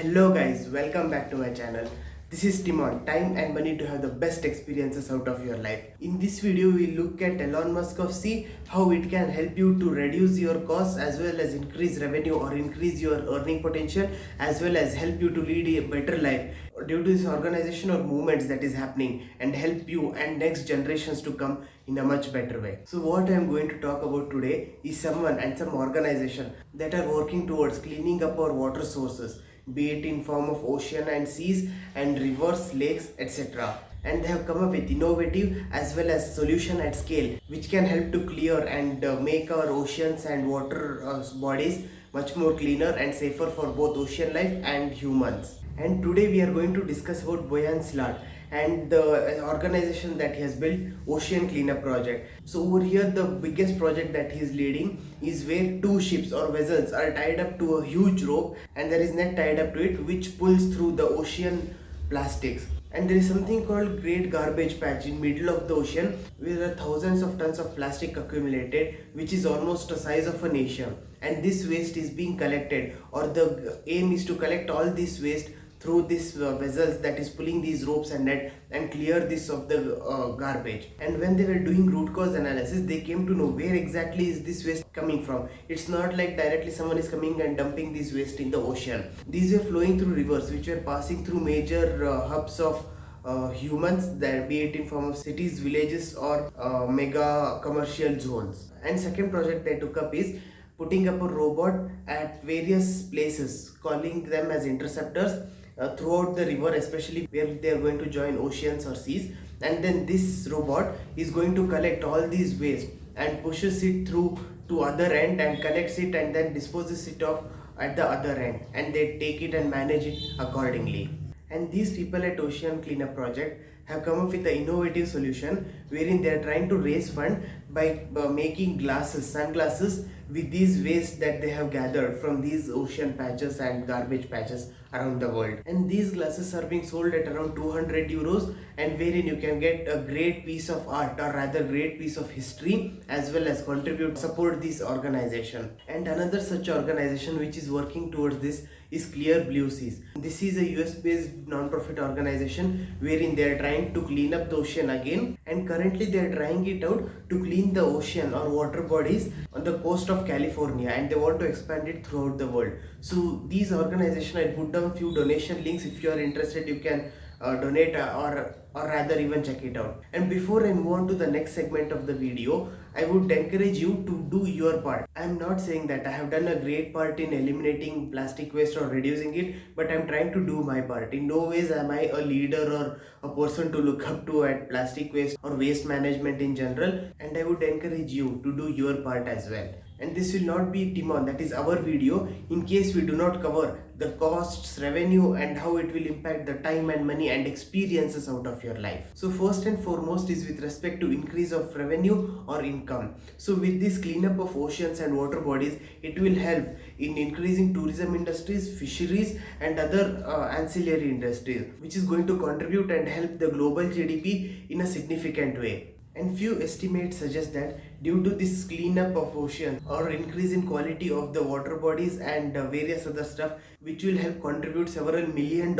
Hello guys, welcome back to my channel. This is Timon, time and money to have the best experiences out of your life. In this video, we look at Elon Musk of Sea, how it can help you to reduce your costs as well as increase revenue or increase your earning potential as well as help you to lead a better life due to this organization or movements that is happening and help you and next generations to come in a much better way. So what I am going to talk about today is someone and some organization that are working towards cleaning up our water sources, be it in form of ocean and seas and rivers, lakes, etc. And they have come up with innovative as well as solution at scale which can help to clear and make our oceans and water bodies much more cleaner and safer for both ocean life and humans. And today we are going to discuss about Boyan Slat and the organization that he has built, TheOceanCleanup project. So over here the biggest project that he is leading is where two ships or vessels are tied up to a huge rope and there is net tied up to it which pulls through the ocean plastics. And there is something called great garbage patch in middle of the ocean where there are thousands of tons of plastic accumulated which is almost the size of a nation, and this waste is being collected, or the aim is to collect all this waste through these vessels that is pulling these ropes and net and clear this of the garbage. And when they were doing root cause analysis, they came to know where exactly is this waste coming from. It's not like directly someone is coming and dumping this waste in the ocean. These were flowing through rivers which were passing through major hubs of humans, that be it in form of cities, villages or mega commercial zones. And second project they took up is putting up a robot at various places, calling them as interceptors throughout the river, especially where they are going to join oceans or seas. And then this robot is going to collect all these waste and pushes it through to other end and collects it and then disposes it off at the other end, and they take it and manage it accordingly. And these people at TheOceanCleanup project have come up with an innovative solution wherein they are trying to raise fund by making glasses, sunglasses with these waste that they have gathered from these ocean patches and garbage patches around the world. And these glasses are being sold at around 200 euros, and wherein you can get a great piece of art, or rather great piece of history, as well as contribute support this organization. And another such organization which is working towards this is Clear Blue Seas. This is a US based non-profit organization wherein they are trying to clean up the ocean again, and currently they are trying it out to clean the ocean or water bodies on the coast of California, and they want to expand it throughout the world. So these organizations, I put down few donation links. If you are interested, you can donate or rather even check it out. And before I move on to the next segment of the video, I would encourage you to do your part. I am not saying that I have done a great part in eliminating plastic waste or reducing it, but I am trying to do my part. In no ways am I a leader or a person to look up to at plastic waste or waste management in general, and I would encourage you to do your part as well. And this will not be Timon, that is our video, in case we do not cover the costs, revenue and how it will impact the time and money and experiences out of your life. So first and foremost is with respect to increase of revenue or income. So with this cleanup of oceans and water bodies, it will help in increasing tourism industries, fisheries and other ancillary industries, which is going to contribute and help the global GDP in a significant way. And few estimates suggest that due to this cleanup of ocean or increase in quality of the water bodies and various other stuff, which will help contribute several $1 million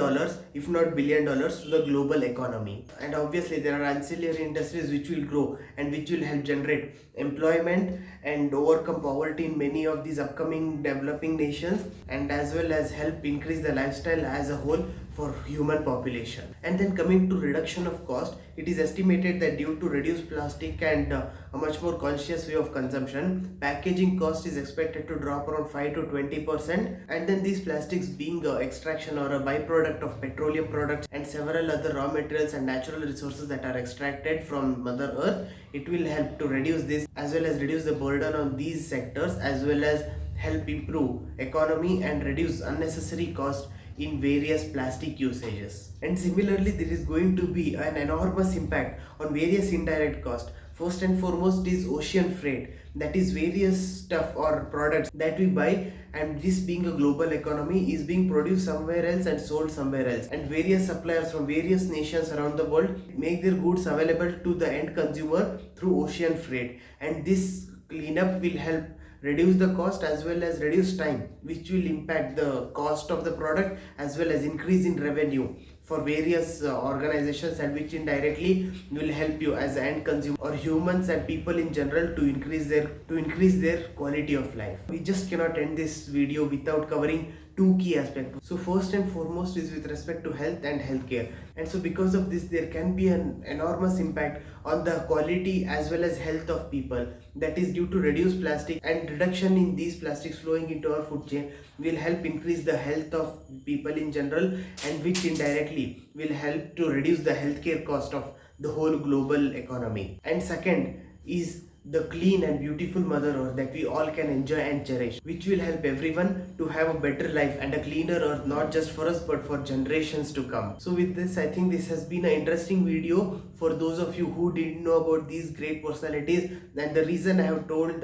if not $1 billion to the global economy. And obviously there are ancillary industries which will grow and which will help generate employment and overcome poverty in many of these upcoming developing nations, and as well as help increase the lifestyle as a whole for human population. And then coming to reduction of cost, it is estimated that due to reduced plastic and a much more conscious way of consumption, packaging cost is expected to drop around 5 to 20%. And then these plastics being extraction or a byproduct of petroleum products and several other raw materials and natural resources that are extracted from Mother Earth, it will help to reduce this as well as reduce the burden on these sectors, as well as help improve economy and reduce unnecessary cost in various plastic usages. And similarly, there is going to be an enormous impact on various indirect costs. First and foremost is ocean freight, that is various stuff or products that we buy, and this being a global economy is being produced somewhere else and sold somewhere else, and various suppliers from various nations around the world make their goods available to the end consumer through ocean freight. And this cleanup will help reduce the cost as well as reduce time, which will impact the cost of the product as well as increase in revenue for various organizations, and which indirectly will help you as end consumer or humans and people in general to increase their quality of life. We just cannot end this video without covering two key aspects. So first and foremost is with respect to health and healthcare, and so because of this there can be an enormous impact on the quality as well as health of people, that is due to reduced plastic, and reduction in these plastics flowing into our food chain will help increase the health of people in general, and which indirectly will help to reduce the healthcare cost of the whole global economy. And second is the clean and beautiful mother earth that we all can enjoy and cherish, which will help everyone to have a better life and a cleaner earth, not just for us but for generations to come. So with this, I think this has been an interesting video for those of you who didn't know about these great personalities. And the reason I have termed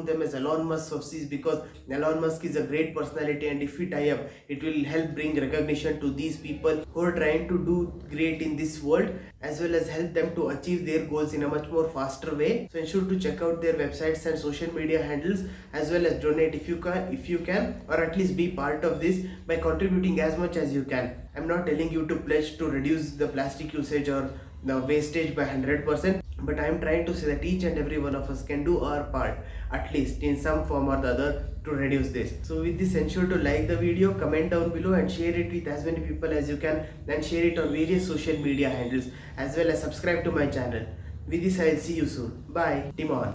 them as Elon Musk of Sea is because Elon Musk is a great personality, and if we tie up, it will help bring recognition to these people who are trying to do great in this world, as well as help them to achieve their goals in a much more faster way. So ensure to check out their websites and social media handles, as well as donate if you can, or at least be part of this by contributing as much as you can. I'm not telling you to pledge to reduce the plastic usage or the wastage by 100%, but I'm trying to say that each and every one of us can do our part, at least in some form or the other, to reduce this. So with this, ensure to like the video, comment down below and share it with as many people as you can, and share it on various social media handles, as well as subscribe to my channel. With this, I'll see you soon. Bye. Timon.